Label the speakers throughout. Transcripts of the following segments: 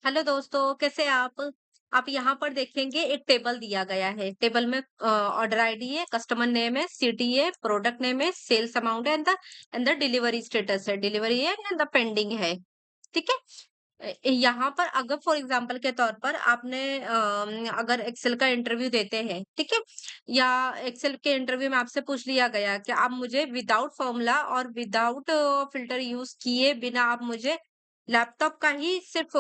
Speaker 1: Hello दोस्तों, कैसे हैं आप? आप यहाँ पर देखेंगे एक टेबल दिया गया है। टेबल में ऑर्डर आईडी है, कस्टमर नेम है, सिटी है, प्रोडक्ट नेम है, सेल्स अमाउंट है एंड द डिलीवरी स्टेटस है, डिलीवरी है एंड द पेंडिंग है। ठीक है? यहाँ पर अगर फॉर एग्जांपल के तौर पर आपने अगर एक्सेल का इंटरव्यू देते हैं, ठीक है? या एक्सेल के इंटरव्यू में आपसे पूछ लिया गया कि आप मुझे विदाउट फॉर्मूला और विदाउट फिल्टर यूज़ किए बिना आप मुझे लैपटॉप का ही सिर्फ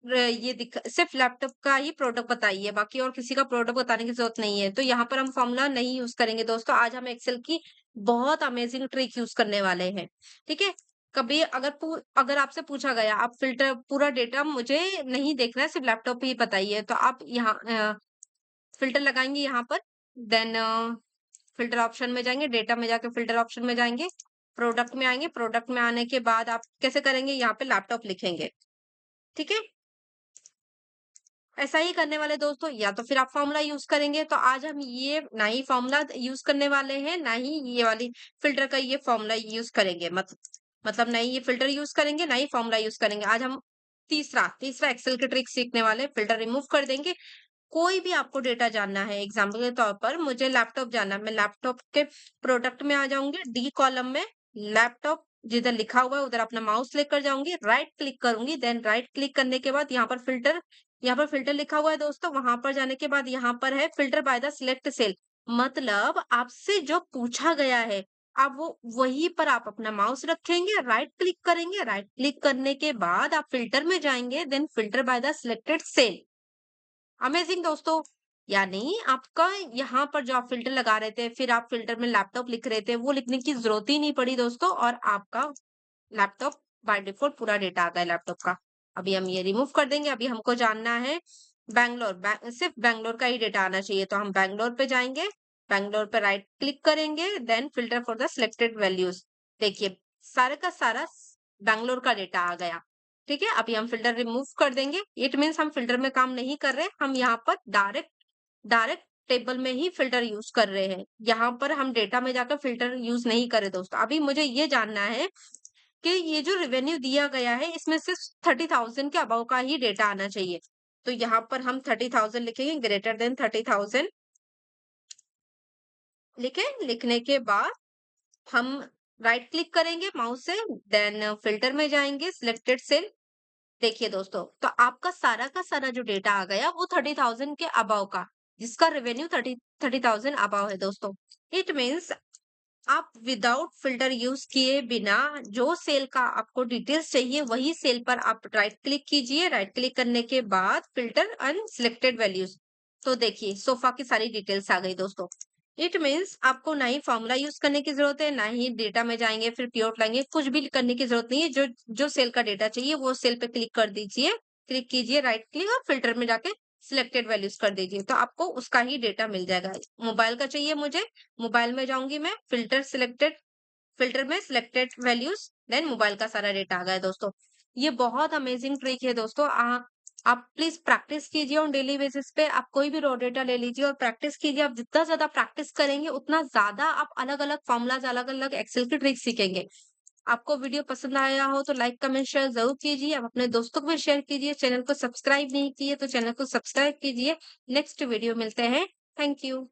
Speaker 1: ये दिख सिर्फ लैपटॉप का ही प्रोडक्ट बताइए, बाकी और किसी का प्रोडक्ट बताने की ज़रूरत नहीं है। तो यहाँ पर हम फ़ॉर्मूला नहीं यूज़ करेंगे दोस्तों, आज हम एक्सेल की बहुत अमेज़िंग ट्रिक यूज़ करने वाले हैं, ठीक है? कभी अगर आपसे पूछा गया आप फ़िल्टर पूरा डेटा मुझे नहीं देखना है, सिर्फ लैपटॉप ही बताइए, तो आप यहाँ फ़िल्टर लगाएँगे यहाँ पर, देन फ़िल्टर ऑप्शन में जाएँगे, डेटा में जाके फ़िल्टर ऑप्शन में जाएँगे, प्रोडक्ट में आएँगे, प्रोडक्ट में आने के बाद आप कैसे करेंगे, यहाँ पे लैपटॉप लिखेंगे, ठीक है? ऐसा ही करने वाले दोस्तों या तो फिर आप फॉर्मूला यूज करेंगे तो आज हम ये ना ही फॉर्मूला यूज करने वाले हैं ना ही ये वाली फिल्टर का ये फॉर्मूला यूज करेंगे मतलब ना ही ये फिल्टर यूज करेंगे ना ही फॉर्मूला यूज करेंगे आज हम तीसरा तीसरा एक्सेल की ट्रिक सीखने वाले हैं। फिल्टर रिमूव कर देंगे। कोई भी आपको डेटा जानना है एग्जाम्पल के तौर पर मुझे लैपटॉप जानना है, मैं लैपटॉप के प्रोडक्ट में आ जाऊंगी, डी कॉलम में लैपटॉप जिधर लिखा हुआ है उधर अपना माउस लेकर जाऊंगी, राइट क्लिक करूंगी, देन राइट क्लिक करने के बाद यहाँ पर फिल्टर लिखा हुआ है दोस्तों, वहां पर जाने के बाद यहाँ पर है filter by the select cell. मतलब आपसे जो पूछा गया है आप वो वहीं पर आप अपना माउस रखेंगे, राइट क्लिक करेंगे, राइट क्लिक करने के बाद आप फिल्टर में जाएंगे, then filter by the selected cell. Amazing दोस्तों। यानी आपका यहाँ पर जो आप फ़िल्टर लगा रहे थे, फिर आप फ़िल्टर में लैपटॉप लिख रहे थे, वो लिखने की ज़रूरत ही नहीं पड़ी दोस्तों और आपका लैपटॉप बाय डिफ़ॉल्ट पूरा डेटा आ गया लैपटॉप का। अभी हम ये रिमूव कर देंगे, अभी हमको जानना है सिर्फ़ बैंगलोर का ही डेटा आना चाहिए, तो हम बैंगलोर पे जाएँगे, बैंगलोर पे राइट क्लिक करेंगे, then filter for the selected values. देखिए, सारे का सारा बैंगलोर का डेटा आ गया। ठीक है? अभी हम फ़िल्टर रिमूव कर देंगे। इट मीन्स हम फ़िल्टर में काम नहीं कर रहे, हम यहाँ पर डायरेक्ट डायरेक्ट टेबल में ही फ़िल्टर यूज़ कर रहे हैं। यहाँ पर हम डेटा में जाकर फ़िल्टर यूज़ नहीं कर रहे दोस्तों। अभी मुझे ये जानना है कि ये जो रेवेन्यू दिया गया है, इसमें से 30,000 के अबव का ही डेटा आना चाहिए। तो यहाँ पर हम 30,000 लिखेंगे, ग्रेटर देन 30,000 लिखे, लिखने के बाद हम राइट क्लिक करेंगे माउस से, देन फ़िल्टर में जाएँगे, सिलेक्टेड सेल। देखिए दोस्तों, तो आपका सारा का सारा जो डेटा आ गया वो 30,000 के अबव का, जिसका रेवेन्यू 30,000 अबव है दोस्तों। इट मीन्स आप विदाउट फिल्टर यूज किए बिना जो सेल का आपको डिटेल्स चाहिए वही सेल पर आप राइट क्लिक कीजिए, राइट क्लिक करने के बाद फिल्टर एंड सिलेक्टेड वैल्यूज। तो देखिए सोफा की सारी डिटेल्स आ गई दोस्तों। इट मीन्स आपको ना ही फॉर्मूला यूज करने की जरूरत है ना ही डेटा में जाएंगे फिर पीआउट लाएंगे, कुछ भी करने की जरूरत नहीं है। जो जो सेल का डेटा चाहिए वो सेल पे क्लिक कर दीजिए, क्लिक कीजिए राइट क्लिक और फिल्टर में जाके सिलेक्टेड वैल्यूज कर दीजिए, तो आपको उसका ही डेटा मिल जाएगा। मोबाइल का चाहिए मुझे, मोबाइल में जाऊंगी मैं, फिल्टर में सिलेक्टेड वैल्यूज, देन मोबाइल का सारा डेटा आ गया दोस्तों। ये बहुत अमेजिंग ट्रिक है दोस्तों। आप प्लीज प्रैक्टिस कीजिए ऑन डेली बेसिस पे। आप कोई भी रॉ डेटा ले लीजिए और प्रैक्टिस कीजिए। आप जितना ज्यादा प्रैक्टिस करेंगे उतना ज्यादा आप अलग अलग फॉर्मूलाज अलग अलग एक्सेल की ट्रिक सीखेंगे। आपको वीडियो पसंद आया हो तो लाइक कमेंट शेयर जरूर कीजिए। आप अपने दोस्तों को भी शेयर कीजिए। चैनल को सब्सक्राइब नहीं किए तो चैनल को सब्सक्राइब कीजिए। नेक्स्ट वीडियो मिलते हैं। Thank you.